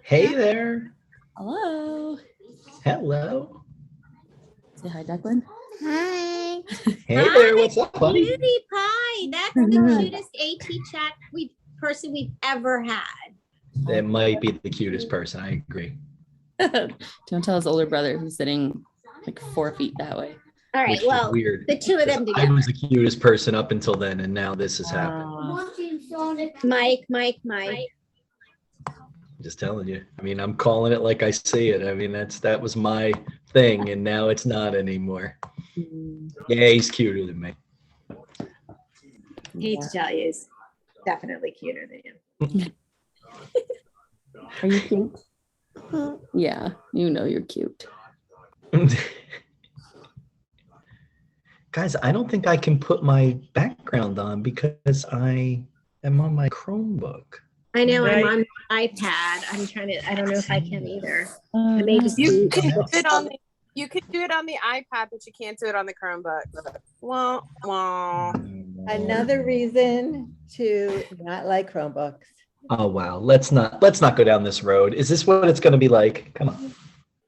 Hey there. Hello. Hello. Say hi, Declan. Hi. Hey there. What's up, buddy? Cutie pie. That's the cutest AT chat person we've ever had. It might be the cutest person. I agree. Don't tell his older brother who's sitting like 4 feet that way. All right. Which is Well, weird. the two of them I together. was the cutest person up until then, and now this has happened. Mike. I'm just telling you. I mean, I'm calling it like I see it. I mean, that was my thing, and now it's not anymore. Yeah, he's cuter than me. I hate to tell you, he's definitely cuter than you. Are you cute? Yeah, you know you're cute. Guys, I don't think I can put my background on because I am on my Chromebook. I know. I'm on my iPad. I don't know if I can either. I may just You can do it on the iPad, but you can't do it on the Chromebook. Wah, wah. Another reason to not like Chromebooks. Oh wow, let's not go down this road. Is this what it's going to be like? Come on.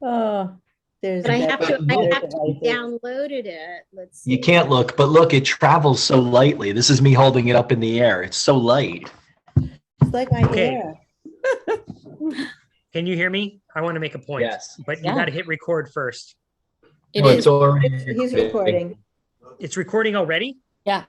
Oh, there's. But I have to devices. downloaded it. Let's see. You can't look, but look, it travels so lightly. This is me holding it up in the air. It's so light. It's like my Okay. hair. Can you hear me? I want to make a point. Yes. But you Yeah. got to hit record first. It No, is. it's already. He's recording. It's recording already? Yeah.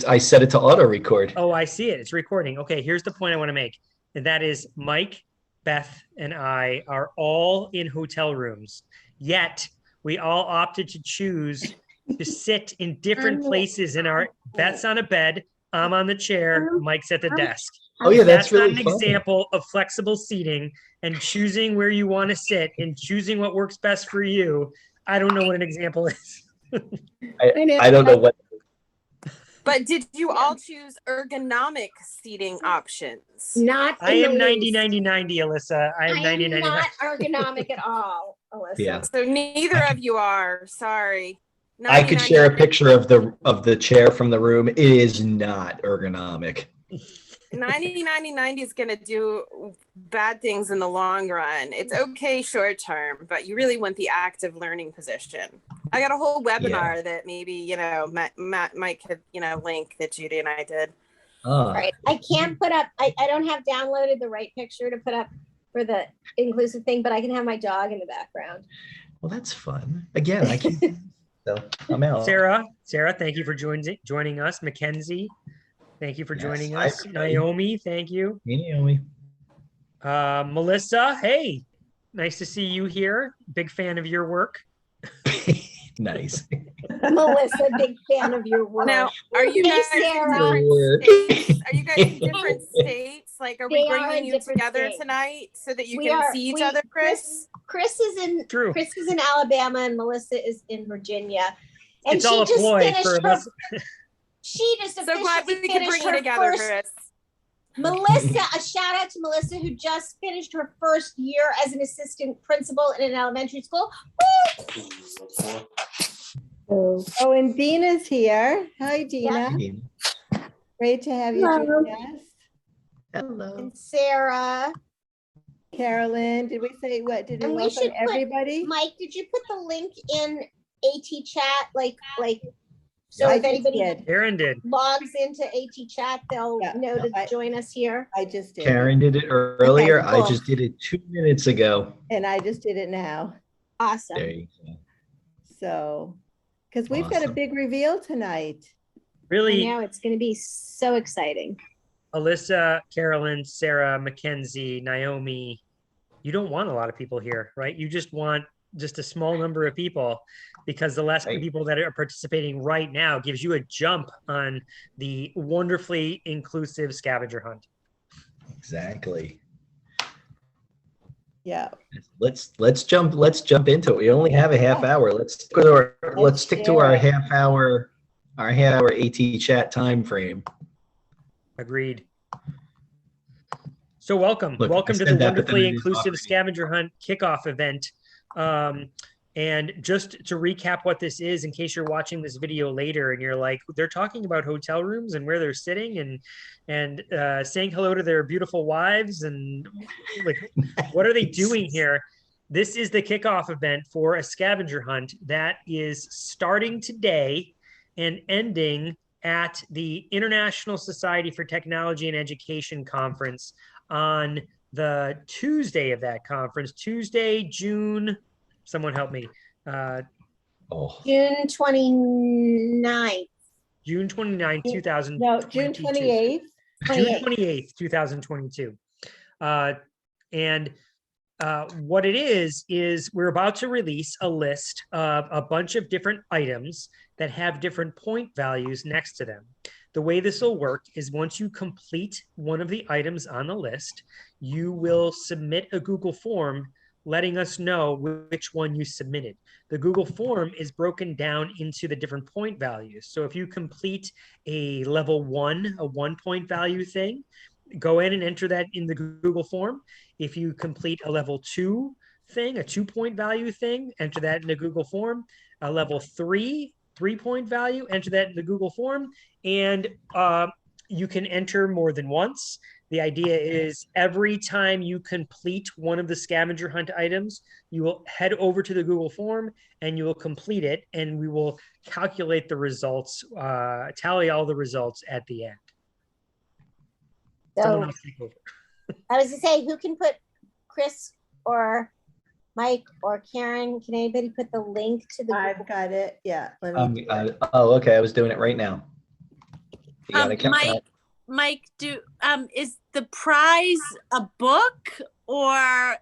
I set it to auto record. Oh, I see it. It's recording. Okay, here's the point I want to make. And that is Mike, Beth, and I are all in hotel rooms. Yet we all opted to choose to sit in different places in our Beth's on a bed, I'm on the chair, Mike's at the desk. Oh yeah, that's not really an fun. example of flexible seating and choosing where you want to sit and choosing what works best for you. I don't know what an example is. I don't know what. But did you all choose ergonomic seating options? Not. I in am the 90, least. 90, 90, Alyssa. I am 90, 90, not ergonomic at all, Alyssa. Yeah. So neither of you are. Sorry. I could share a picture of the chair from the room. It is not ergonomic. 90 is going to do bad things in the long run. It's okay short term, but you really want the active learning position. I got a whole webinar that maybe, Matt might could, link that Judy and I did. Oh. Right. I can't put up, I don't have downloaded the right picture to put up for the inclusive thing, but I can have my dog in the background. Well, that's fun. Again, I can. So I'm out. Sarah, thank you for joining us. Mackenzie, thank you for joining Hi, us. everybody. Naomi, thank you. Hey, Naomi. Melissa, hey, nice to see you here. Big fan of your work. Nice. Melissa, big fan of your work. Now, are you Hey, guys in Sarah. different states? Are you guys in different states? Like, are we They are bringing in you different together states. tonight so that you We can are- see each we- other, Chris? Chris is in Alabama and Melissa is in Virginia. And It's all a ploy for us. She just So glad officially we could finished bring you her together, first. Chris. Melissa, a shout out to Melissa who just finished her first year as an assistant principal in an elementary school. Woo! Oh, and Dina's here. Hi, Dina. Great to have you Hello. join us. Hello. And Sarah. Carolyn, did we say what? Did we And we welcome should put- everybody? Mike, did you put the link in AT chat? Like so I if just anybody did. Aaron did. logs into AT chat, they'll Yeah, know no, to join us here. I just did. Karen did it earlier. Okay, cool. I just did it 2 minutes ago. And I just did it now. Awesome. There you go. So, because we've got a Awesome. big reveal tonight. Really, Now it's going to be so exciting. Alyssa, Carolyn, Sarah, Mackenzie, Naomi, you don't want a lot of people here, right? You just want just a small number of people because the less Right. people that are participating right now gives you a jump on the wonderfully inclusive scavenger hunt. Exactly. Yeah. Let's jump into it. We only have a half hour. Let's stick to our share. half hour AT chat time frame. Agreed. So welcome Look, I to said the that, but then Wonderfully I didn't Inclusive offer Scavenger Hunt kickoff event. And just to recap what this is, in case you're watching this video later and you're like, they're talking about hotel rooms and where they're sitting and saying hello to their beautiful wives and like, what are they doing here? This is the kickoff event for a scavenger hunt that is starting today and ending at the International Society for Technology and Education Conference on the Tuesday of that conference, Tuesday, June. Someone help me. June 29th. June 29th, 2000. No, June 28th. June 28th, 2022. What it is we're about to release a list of a bunch of different items that have different point values next to them. The way this will work is once you complete one of the items on the list, you will submit a Google form letting us know which one you submitted. The Google form is broken down into the different point values. So if you complete a level 1, a 1-point value thing, go in and enter that in the Google form. If you complete a level 2 thing, a 2-point value thing, enter that in the Google form. A level 3-point value, enter that in the Google form. And you can enter more than once. The idea is every time you complete one of the scavenger hunt items, you will head over to the Google form and you will complete it, and we will calculate the results, tally all the results at the end. So I was to say, who can put Chris or Mike or Karen? Can anybody put the link to the? I've got it. Yeah. Let me Okay. I was doing it right now. You got it, Mike, is the prize a book or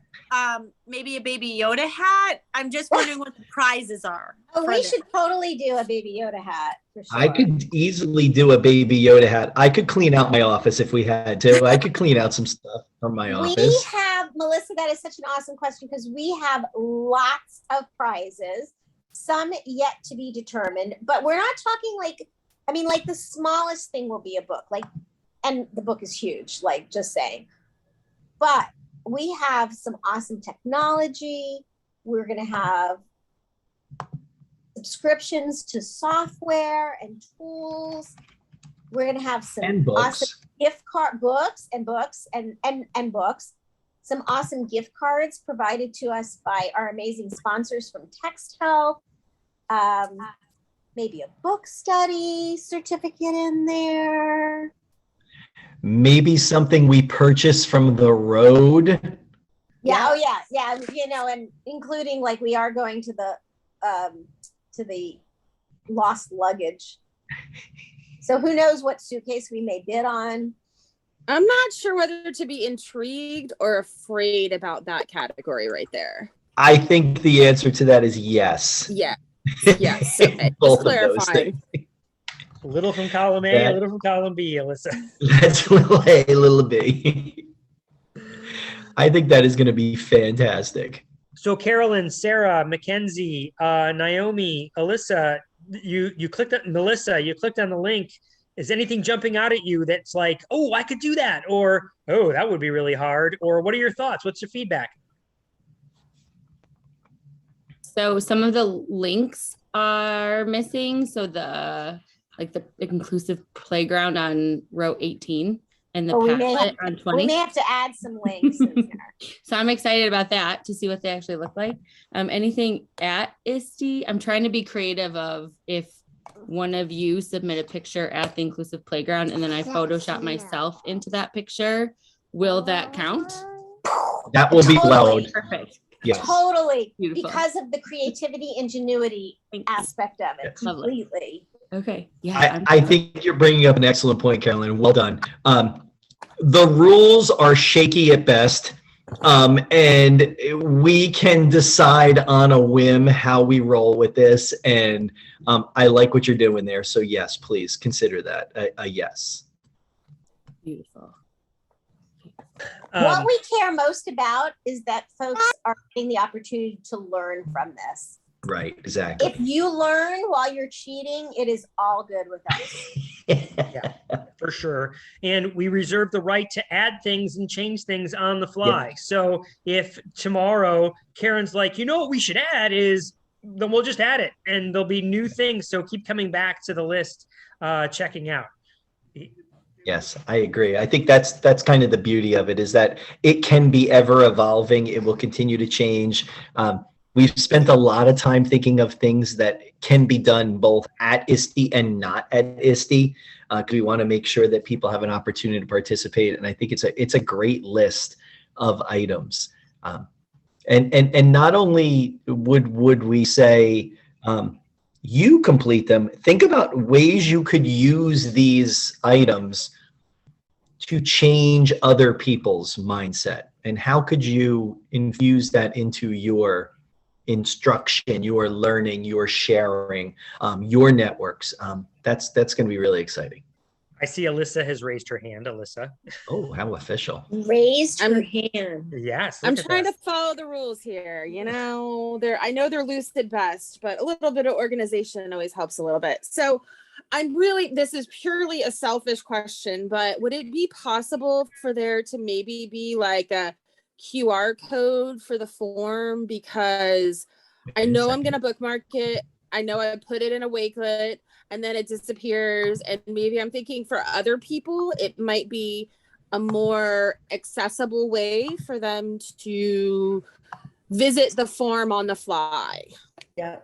maybe a Baby Yoda hat? I'm just wondering what the prizes are. Oh, we should totally do a Baby Yoda hat for sure. I could easily do a Baby Yoda hat. I could clean out my office if we had to. I could clean out some stuff from my office. We have, Melissa, that is such an awesome question because we have lots of prizes, some yet to be determined, but we're not talking like the smallest thing will be a book, and the book is huge, just saying. But we have some awesome technology. We're going to have subscriptions to software and tools. We're going to have some awesome gift card books, some awesome gift cards provided to us by our amazing sponsors from Text Health. Maybe a book study certificate in there. Maybe something we purchase from the road. Yeah. Oh yeah. And including we are going to the lost luggage. So who knows what suitcase we may bid on. I'm not sure whether to be intrigued or afraid about that category right there. I think the answer to that is yes. Yeah. Yes. Okay. Just clarifying. A little from column A, a little from column B, Alyssa. That's little A, little B. I think that is going to be fantastic. So Carolyn, Sarah, Mackenzie, Naomi, Alyssa, you clicked on Melissa, you clicked on the link. Is anything jumping out at you that's like, oh, I could do that? Or, oh, that would be really hard? Or what are your thoughts? What's your feedback? So some of the links are missing. So the inclusive playground on row 18 and the Padlet on 20. We may have to add some links in there. So I'm excited about that to see what they actually look like. Anything at ISTE, I'm trying to be creative of if one of you submit a picture at the inclusive playground and then I Photoshop myself into that picture, will that count? That will be loud. Perfect. Yes. Totally. Beautiful. Because of the creativity, ingenuity aspect of it. Yes. Completely. Okay. Yeah. I think you're bringing up an excellent point, Carolyn. Well done. The rules are shaky at best, and we can decide on a whim how we roll with this. And I like what you're doing there. So yes, please consider that a yes. Beautiful. What we care most about is that folks are getting the opportunity to learn from this. Right, exactly. If you learn while you're cheating, it is all good with us. Yeah, for sure. And we reserve the right to add things and change things on the fly. Yeah. So if tomorrow Karen's like, you know what we should add is, then we'll just add it and there'll be new things. So keep coming back to the list, checking out. Yes, I agree. I think that's kind of the beauty of it, is that it can be ever evolving. It will continue to change. We've spent a lot of time thinking of things that can be done both at ISTE and not at ISTE, because we want to make sure that people have an opportunity to participate. And I think it's a great list of items. And not only would we say you complete them, think about ways you could use these items to change other people's mindset, and how could you infuse that into your instruction, your learning, your sharing, your networks. That's going to be really exciting. I see Alyssa has raised her hand. Alyssa. Oh, how official. Raised her hand. Yes. I'm trying to follow the rules here. You know, I know they're loose at best, but a little bit of organization always helps a little bit. So this is purely a selfish question, but would it be possible for there to maybe be like a QR code for the form? Because I know I'm going to bookmark it. I know I put it in a Wakelet and then it disappears. And maybe I'm thinking for other people, it might be a more accessible way for them to visit the form on the fly. Yeah.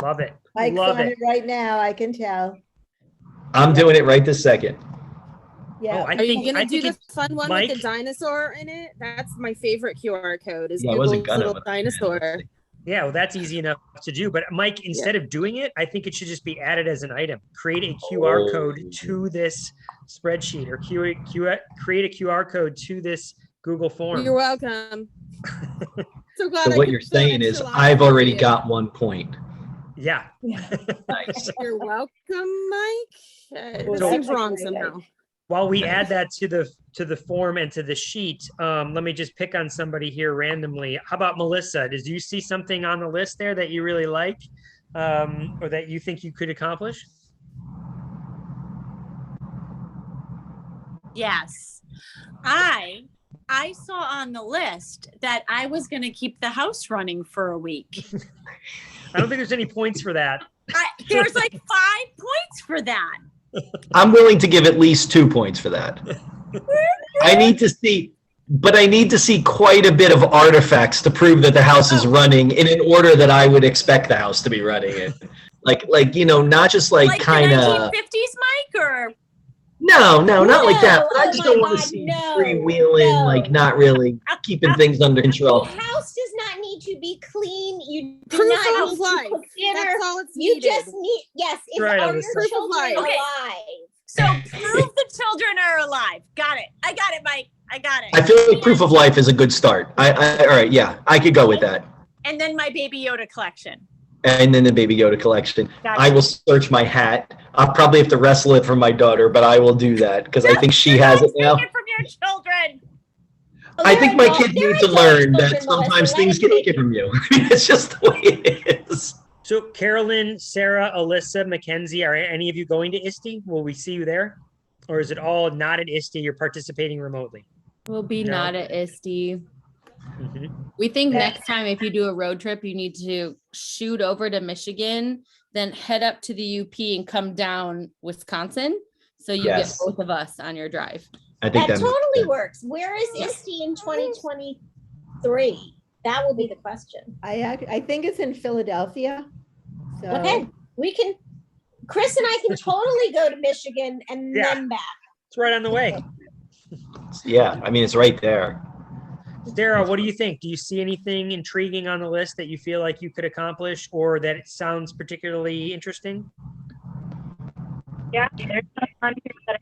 Love it. Mike's Love on it. it right now, I can tell. I'm doing it right this second. Yeah. Oh, Are you going to do the fun one Mike, with the dinosaur in it? That's my favorite QR code is Yeah, I wasn't Google's gonna, little but- dinosaur. yeah, well, that's easy enough to do. But Mike, instead of doing it, I think it should just be added as an item. Create a QR code to this spreadsheet, or create a QR code to this Google form. You're welcome. So glad So I what could you're fill saying an is enchilada I've for already you. got 1 point. Yeah. Nice. You're welcome, Mike. It So- seems wrong somehow. While we add that to the form and to the sheet, let me just pick on somebody here randomly. How about Melissa? Did you see something on the list there that you really like, or that you think you could accomplish? Yes. I saw on the list that I was going to keep the house running for a week. I don't think there's any points for that. There's like 5 points for that. I'm willing to give at least 2 points for that. I need to see quite a bit of artifacts to prove that the house is running in an order that I would expect the house to be running in. Like not just Like kind the of. 1950s, Mike, or No, not like that. But I Oh just my don't want to God, see no, freewheeling, no. not really keeping things under The control. house does not need to be clean. You do Proof not of need to life. cook dinner. That's all it's You needed. just need, yes, Right, are Alyssa. your Proof of children life. Okay. alive? so prove the children are alive. Got it. I got it, Mike. I got it. I feel like proof of life is a good start. All right, yeah, I could go with that. And then my Baby Yoda collection. And then the Baby Yoda collection. Gotcha. I will search my hat. I'll probably have to wrestle it from my daughter, but I will do that because I think she has it now. Take it from your children. I think my kid They're needs to adult learn that children, Melissa. sometimes Let things them get take taken from you. It's just the way it is. So Carolyn, Sarah, Alyssa, Mackenzie, are any of you going to ISTE? Will we see you there? Or is it all not at ISTE? You're participating remotely? We'll be No. not at ISTE. Mhm. We think next time if you do a road trip, you need to shoot over to Michigan, then head up to the UP and come down Wisconsin. So you Yes. get both of us on your drive. I think That that totally works. Where is ISTE in 2023? That will be the question. I think it's in Philadelphia. So Okay, Chris and I can totally go to Michigan and Yeah. then back. It's right on the way. Yeah, I mean, it's right there. Sarah, what do you think? Do you see anything intriguing on the list that you feel like you could accomplish, or that it sounds particularly interesting? Yeah, there's some on here that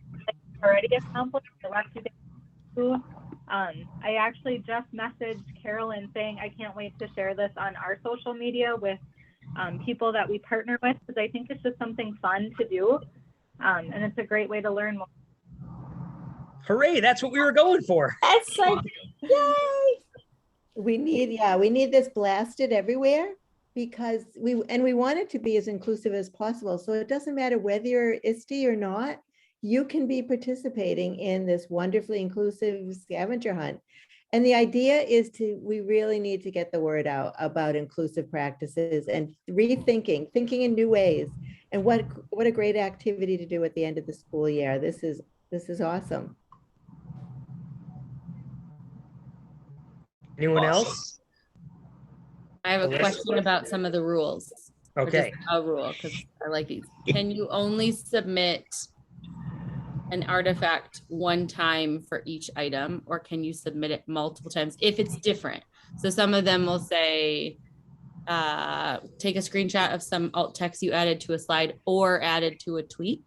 I already accomplished. The last two days. I actually just messaged Carolyn saying I can't wait to share this on our social media with people that we partner with, because I think it's just something fun to do, and it's a great way to learn more. Hooray, that's what we were going for. That's like, yay. We need this blasted everywhere because we want it to be as inclusive as possible. So it doesn't matter whether you're ISTE or not, you can be participating in this wonderfully inclusive scavenger hunt. And the idea is we really need to get the word out about inclusive practices and thinking in new ways. And what a great activity to do at the end of the school year. This is awesome. Anyone Awesome. else? I have a question about some of the rules. Or Okay. just a rule, because I like these. Can you only submit an artifact one time for each item, or can you submit it multiple times if it's different? So some of them will say, take a screenshot of some alt text you added to a slide or added to a tweet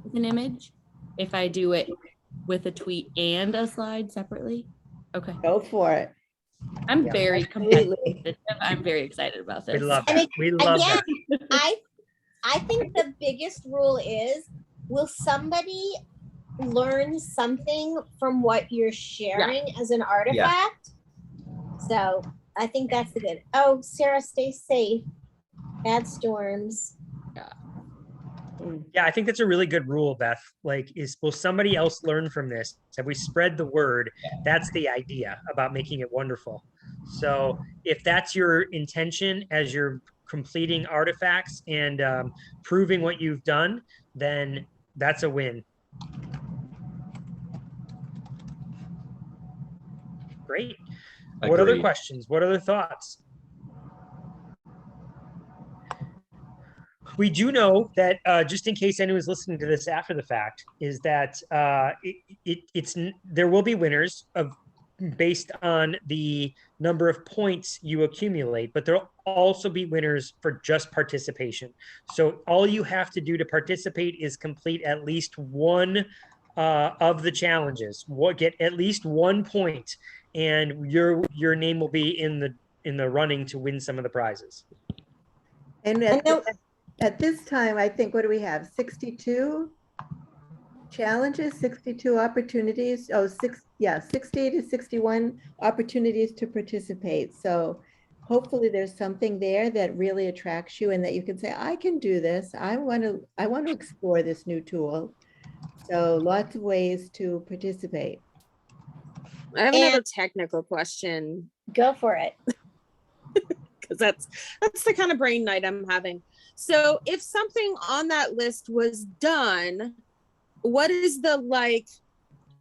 with an image. If I do it with a tweet and a slide separately, okay. Go for it. I'm Yeah, very absolutely. competitive. I'm very excited about We this. love And that. We love again, that. I think the biggest rule is, will somebody learn something from what you're sharing as an artifact? So I think that's the good. Oh, Sarah, stay safe. Bad storms. Yeah, I think that's a really good rule, Beth. Like, will somebody else learn from this? Have we spread the word? That's the idea about making it wonderful. So if that's your intention as you're completing artifacts and proving what you've done, then that's a win. Great. What other Agreed. questions? What other thoughts? We do know that, just in case anyone's listening to this after the fact, is that there will be winners based on the number of points you accumulate, but there'll also be winners for just participation. So all you have to do to participate is complete at least one of the challenges. Get at least 1 point, and your name will be in the running to win some of the prizes. And at this time, I think, what do we have? 62 challenges, 62 opportunities. 60 to 61 opportunities to participate. So hopefully there's something there that really attracts you and that you can say, I can do this. I want to explore this new tool. So lots of ways to participate. I have another technical question. Go for it. Because that's the kind of brain night I'm having. So if something on that list was done, what is the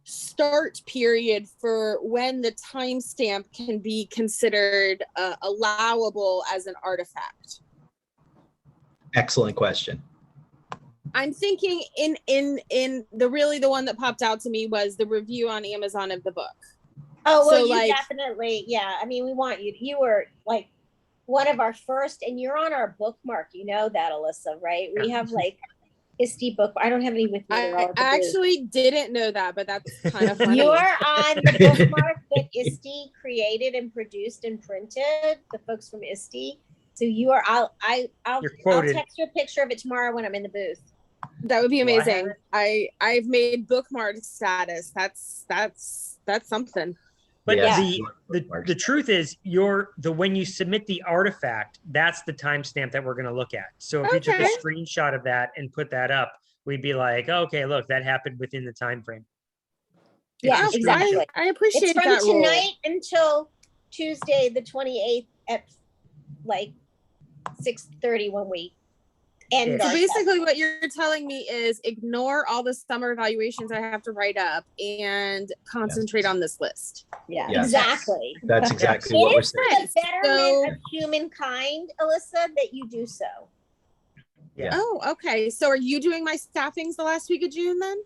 start period for when the timestamp can be considered allowable as an artifact? Excellent question. I'm thinking in the one that popped out to me was the review on Amazon of the book. Oh, well, So, you definitely, yeah. I mean, we want you. You were one of our first, and you're on our bookmark. You know that, Alyssa, right? We have ISTE book. I don't have any with me. I actually didn't know that, but that's kind of funny. You're on the bookmark that ISTE created and produced and printed. The folks from ISTE. So you are. I'll text you a picture of it tomorrow when I'm in the booth. That would be amazing. I've made bookmark status. That's something. But Yeah. the truth is, when you submit the artifact, that's the timestamp that we're going to look at. So if you took a screenshot of that and put that up, we'd be like, okay, look, that happened within the time frame. Yeah, exactly. I appreciate it's that from tonight until Tuesday, the 28th at 6:30 when we end. So basically what you're telling me is ignore all the summer evaluations I have to write up and concentrate on this list. Yeah, Yes. exactly. That's exactly what we're It is for saying. the betterment of humankind, Alyssa, that you do so. Yeah. Oh, okay. So are you doing my staffings the last week of June then?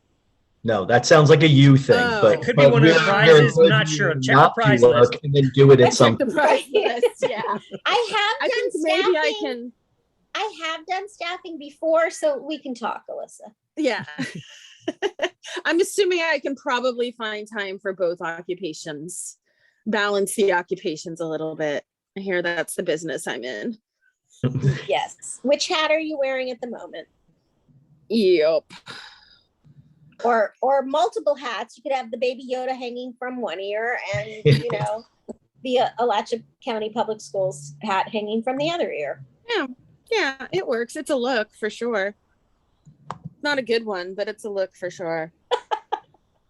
No, that sounds like a you thing, Oh. but It could be one of the prizes, I'm not sure. Check the prize list. And then do it at some The prize list, yeah. I think done maybe staffing. I can. I have done staffing before, so we can talk, Alyssa. Yeah. I'm assuming I can probably find time for both occupations, balance the occupations a little bit. I hear that's the business I'm in. Yes. Which hat are you wearing at the moment? Yep. or multiple hats. You could have the Baby Yoda hanging from one ear and, you know, the Alachua County Public Schools hat hanging from the other ear. Yeah, it works. It's a look for sure. Not a good one, but it's a look for sure.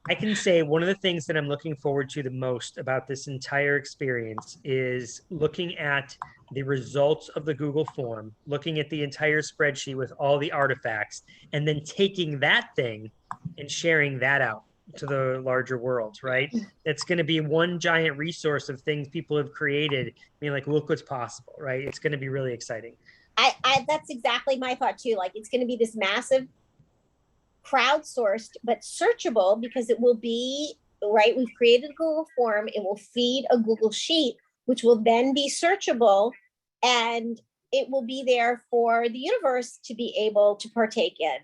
I can say one of the things that I'm looking forward to the most about this entire experience is looking at the results of the Google form, looking at the entire spreadsheet with all the artifacts, and then taking that thing and sharing that out to the larger world, right? It's going to be one giant resource of things people have created, being like, look what's possible, right? It's going to be really exciting. I that's exactly my thought too. Like, it's going to be this massive crowdsourced but searchable, because it will be right. We've created a Google form. It will feed a Google sheet, which will then be searchable, and it will be there for the universe to be able to partake in.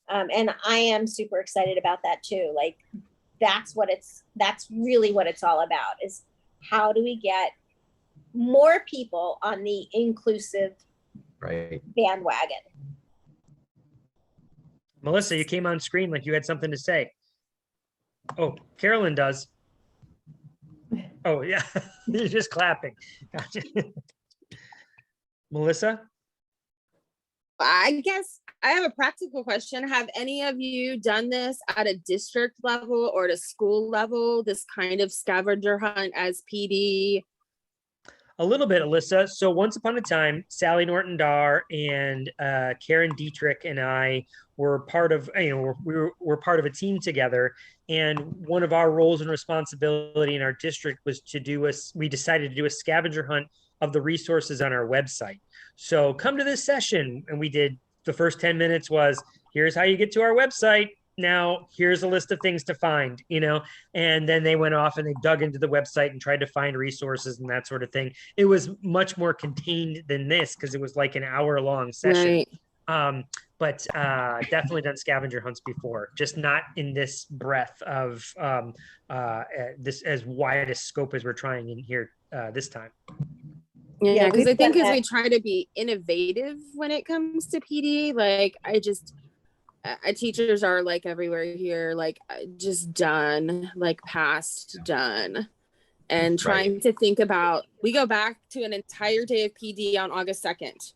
And I am super excited about that too. Like, that's really what it's all about, is how do we get more people on the inclusive bandwagon. Melissa, you came on screen like you had something to say. Oh, Carolyn does. Oh, yeah. You're just clapping. Gotcha. Melissa? I guess I have a practical question. Have any of you done this at a district level or at a school level, this kind of scavenger hunt as PD? A little bit, Alyssa. So once upon a time, Sally Norton Dar and Karen Dietrich and I were part of, we're part of a team together. And one of our roles and responsibility in our district was we decided to do a scavenger hunt of the resources on our website. So come to this session. And we did, the first 10 minutes was, here's how you get to our website. Now here's a list of things to find, and then they went off and they dug into the website and tried to find resources and that sort of thing. It was much more contained than this because it was like an hour-long session. Right. But definitely done scavenger hunts before, just not in this breadth of this as wide a scope as we're trying in here this time. Yeah, because I think as we try to be innovative when it comes to PD, like teachers are like everywhere here, like just done, like past done, and trying to think about, we go back to an entire day of PD on August 2nd.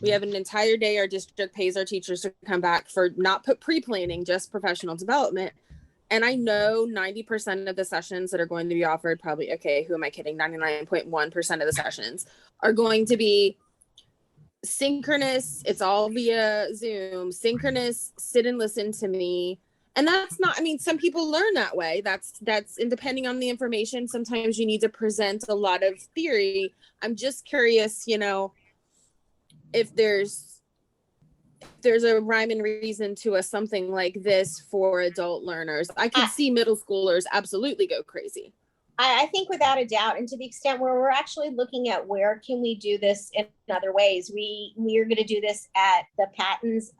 We have an entire day our district pays our teachers to come back for not pre-planning, just professional development. And I know 90% of the sessions that are going to be offered, probably, okay, who am I kidding? 99.1% of the sessions are going to be synchronous. It's all via Zoom, synchronous, sit and listen to me. And that's not, some people learn that way. That's, and depending on the information, sometimes you need to present a lot of theory. I'm just curious, if there's a rhyme and reason to something like this for adult learners. I could see middle schoolers absolutely go crazy. I think without a doubt, and to the extent where we're actually looking at where can we do this in other ways, we are going to do this at the Patton's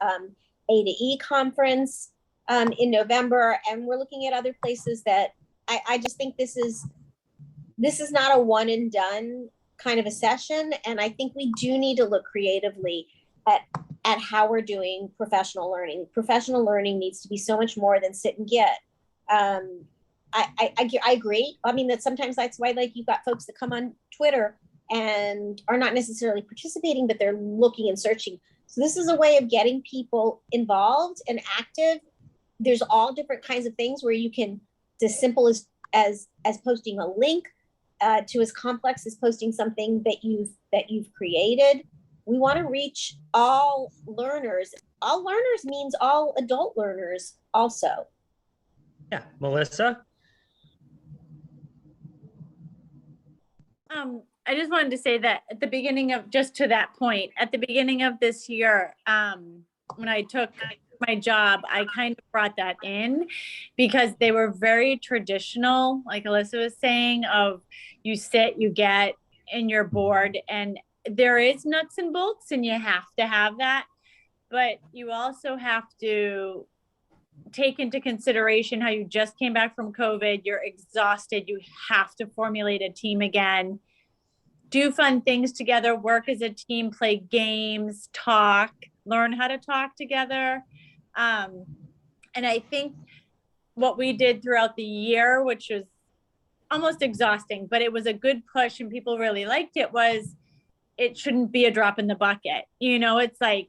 A2E conference in November, and we're looking at other places that I just think this is not a one and done kind of a session, and I think we do need to look creatively at how we're doing professional learning. Professional learning needs to be so much more than sit and get. I agree. That sometimes that's why, like, you've got folks that come on Twitter and are not necessarily participating, but they're looking and searching. So this is a way of getting people involved and active. There's all different kinds of things where you can, it's as simple as posting a link to as complex as posting something that you've created. We want to reach all learners. All learners means all adult learners also. Yeah, Melissa? I just wanted to say that at the beginning of, just to that point, at the beginning of this year, when I took my job, I kind of brought that in because they were very traditional, like Alyssa was saying, of you sit, you get in your board, and there is nuts and bolts and you have to have that, but you also have to take into consideration how you just came back from COVID, you're exhausted, you have to formulate a team again, do fun things together, work as a team, play games, talk, learn how to talk together. And I think what we did throughout the year, which was almost exhausting, but it was a good push and people really liked it, was it shouldn't be a drop in the bucket. You know, it's like,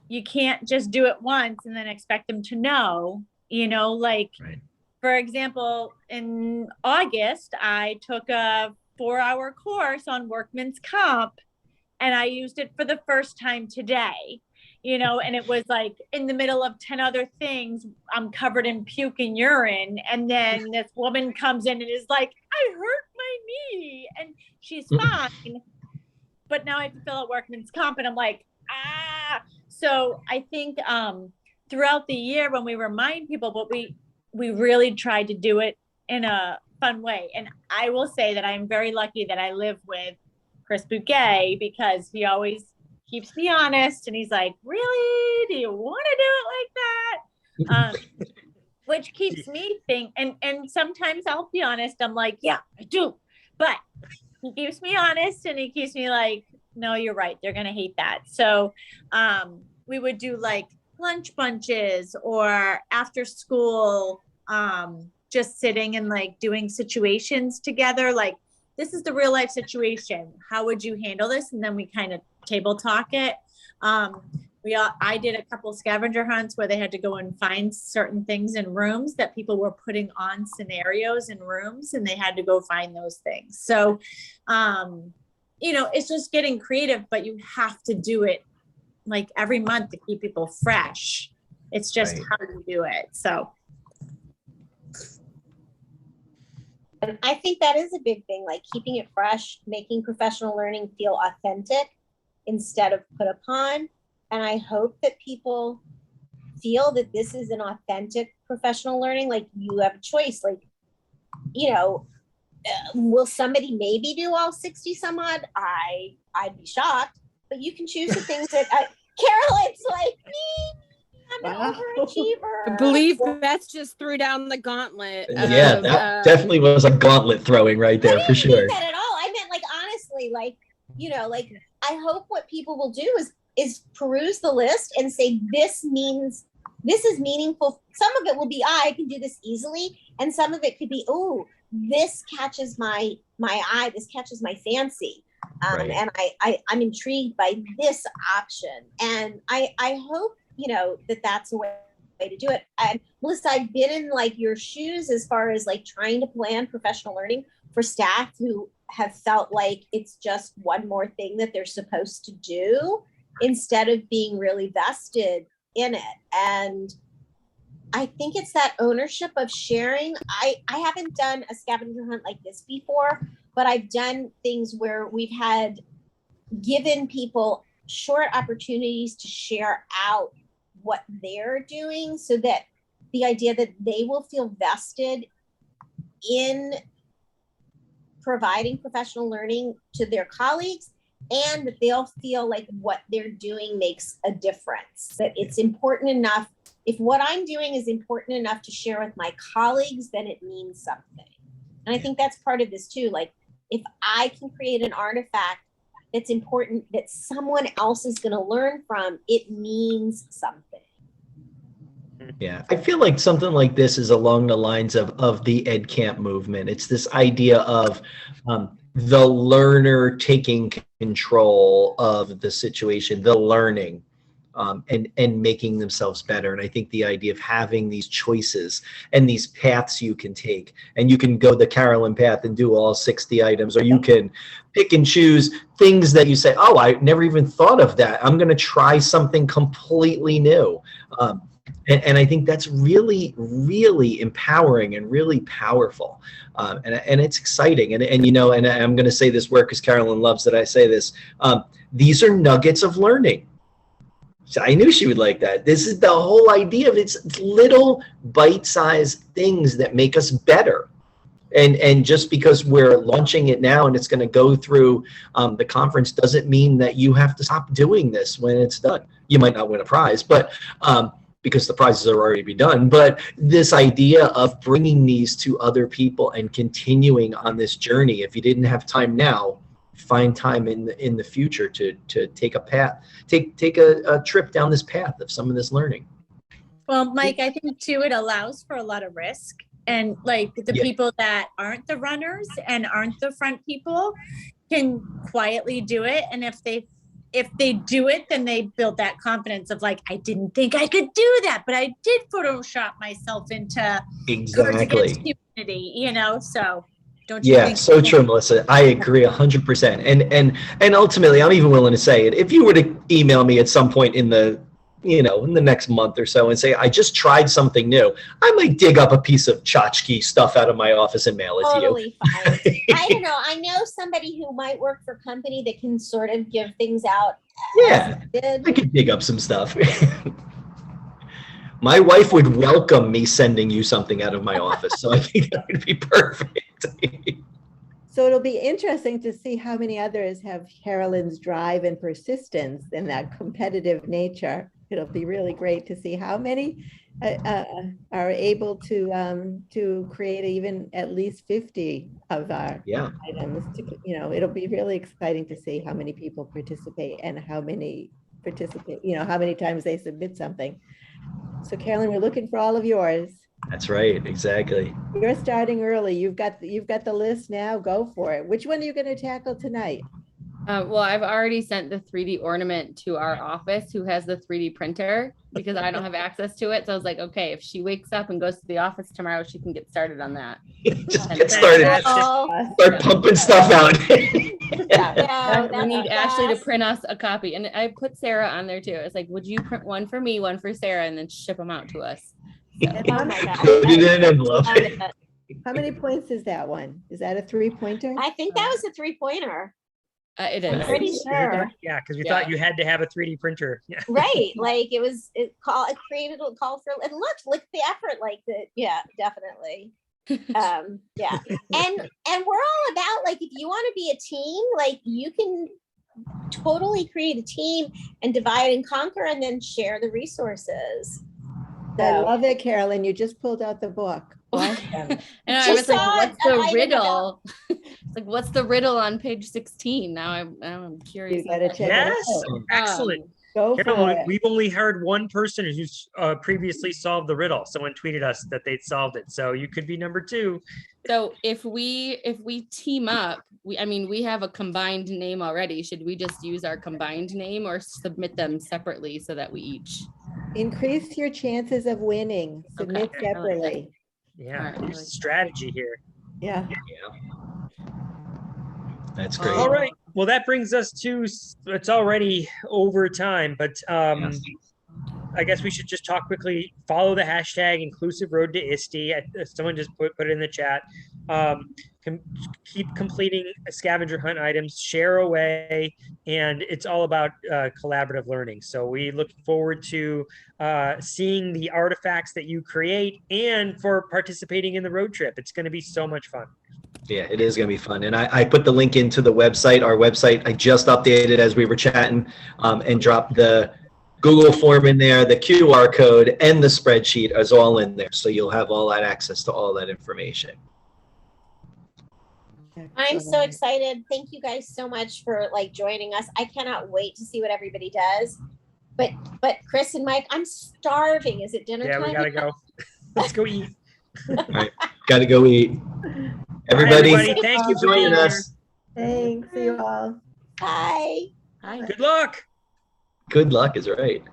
you can't just do it once and then expect them to know, you know, like, Right. for example, in August, I took a 4-hour course on workman's comp and I used it for the first time today, you know, and it was like in the middle of 10 other things, I'm covered in puke and urine. And then this woman comes in and is like, I hurt my knee and she's fine. But now I have to fill out workman's comp and I'm like, ah. So I think throughout the year when we remind people, but we really tried to do it in a fun way. And I will say that I'm very lucky that I live with Chris Bouquet because he always keeps me honest. And he's like, really? Do you want to do it like that? Which keeps me thinking, and sometimes I'll be honest, I'm like, yeah, I do. But he keeps me honest and he keeps me like, no, you're right. They're going to hate that. So we would do like lunch bunches or after school, just sitting and like doing situations together. Like, this is the real life situation. How would you handle this? And then we kind of table talk it. I did a couple scavenger hunts where they had to go and find certain things in rooms that people were putting on scenarios in rooms and they had to go find those things. So, you know, it's just getting creative, but you have to do it like every month to keep people fresh. It's just Right. how you do it. So. And I think that is a big thing, like keeping it fresh, making professional learning feel authentic instead of put upon. And I hope that people feel that this is an authentic professional learning. Like, you have a choice, like, you know, will somebody maybe do all 60 some odd? I'd be shocked, but you can choose the things that Carolyn's like, me, I'm an overachiever. I believe Beth just threw down the gauntlet. Yeah, of, that definitely was a gauntlet throwing right there for I sure. didn't mean that at all. I meant like, honestly, like, you know, like, I hope what people will do is peruse the list and say, this is meaningful. Some of it will be, I can do this easily. And some of it could be, oh, this catches my eye. This catches my fancy. Right. And I'm intrigued by this option. And I hope, you know, that's a way to do it. And Melissa, I've been in like your shoes as far as like trying to plan professional learning for staff who have felt like it's just one more thing that they're supposed to do instead of being really vested in it. And I think it's that ownership of sharing. I haven't done a scavenger hunt like this before, but I've done things where we've had given people short opportunities to share out what they're doing so that the idea that they will feel vested in providing professional learning to their colleagues and that they'll feel like what they're doing makes a difference, that it's important enough. If what I'm doing is important enough to share with my colleagues, then it means something. And I think that's part of this too. Like, if I can create an artifact that's important that someone else is going to learn from, it means something. Yeah, I feel like something like this is along the lines of the Ed Camp movement. It's this idea of the learner taking control of the situation, the learning, and making themselves better. And I think the idea of having these choices and these paths you can take, and you can go the Carolyn path and do all 60 items, or you can pick and choose things that you say, oh, I never even thought of that. I'm going to try something completely new. And I think that's really, really empowering and really powerful. And it's exciting. And you know, and I'm going to say this word because Carolyn loves that I say this. These are nuggets of learning. So I knew she would like that. This is the whole idea of it's little bite-sized things that make us better. And just because we're launching it now and it's going to go through the conference doesn't mean that you have to stop doing this when it's done. You might not win a prize, but because the prizes are already be done. But this idea of bringing these to other people and continuing on this journey, if you didn't have time now, find time in the future to take a path, take a trip down this path of some of this learning. Well, Mike, I think too, it allows for a lot of risk. And like the Yeah. people that aren't the runners and aren't the front people can quietly do it. And if they do it, then they build that confidence of like, I didn't think I could do that, but I did Photoshop myself into Cards Exactly. Against Humanity, you know, so don't you Yeah, think? so true, Melissa. I agree 100%. And ultimately, I'm even willing to say it. If you were to email me at some point in the, in the next month or so and say, I just tried something new, I might dig up a piece of tchotchke stuff out of my office and mail it Totally fine. to you. I don't know. I know somebody who might work for a company that can sort of give things out. Yeah, Did. I could dig up some stuff. My wife would welcome me sending you something out of my office, so I think that would be perfect. So it'll be interesting to see how many others have Carolyn's drive and persistence and that competitive nature. It'll be really great to see how many are able to create even at least 50 of our Yeah. items. It'll be really exciting to see how many people participate and how many participate, how many times they submit something. So Carolyn, we're looking for all of yours. That's right, exactly. You're starting early. You've got the list now. Go for it. Which one are you going to tackle tonight? Well, I've already sent the 3D ornament to our office who has the 3D printer because I don't have access to it. So I was like, okay, if she wakes up and goes to the office tomorrow, she can get started on that. Just get started. Oh, Start pumping stuff out. We need Ashley to print us a copy. And I put Sarah on there too. It's like, would you print one for me, one for Sarah, and then ship them out to us? So. Oh my God. Put it in an envelope. How many points is that one? Is that a 3-pointer? I think that was a 3-pointer. It I'm is. pretty sure. Yeah, because we Yeah. thought you had to have a 3D printer. Yeah. Right. Like it created a call for, and look the effort, like that. Yeah, definitely. Yeah. And we're all about, like, if you want to be a team, like you can totally create a team and divide and conquer and then share the resources. I love it, Carolyn. You just pulled out the book. Awesome. And I She was like, saw what's an the item riddle? It's like, what's the riddle on page 16? Now I'm curious. You gotta check Yes, it out. excellent. Go for Carolyn, it. we've only heard one person who's previously solved the riddle. Someone tweeted us that they'd solved it. So you could be number 2. So if we team up, we have a combined name already. Should we just use our combined name or submit them separately so that we each? Increase your chances of winning. Submit Okay. separately. Yeah, Alright. there's a strategy here. Yeah. That's great. All right. Well, that brings us to, it's already over time, but I guess we should just talk quickly. Follow the hashtag Inclusive Road to ISTE. Someone just put it in the chat. Keep completing scavenger hunt items, share away, and it's all about collaborative learning. So we look forward to seeing the artifacts that you create and for participating in the road trip. It's going to be so much fun. Yeah, it is going to be fun. And I put the link into the website, our website. I just updated as we were chatting and dropped the Google form in there, the QR code, and the spreadsheet is all in there. So you'll have all that access to all that information. I'm so excited. Thank you guys so much for joining us. I cannot wait to see what everybody does. But Chris and Mike, I'm starving. Is it dinner time? Yeah, we gotta go. Let's go eat. All right, got to go eat. Everybody, Thank you for joining being here. us. Thanks. See you all. Bye. Hi. Good luck. Good luck is right.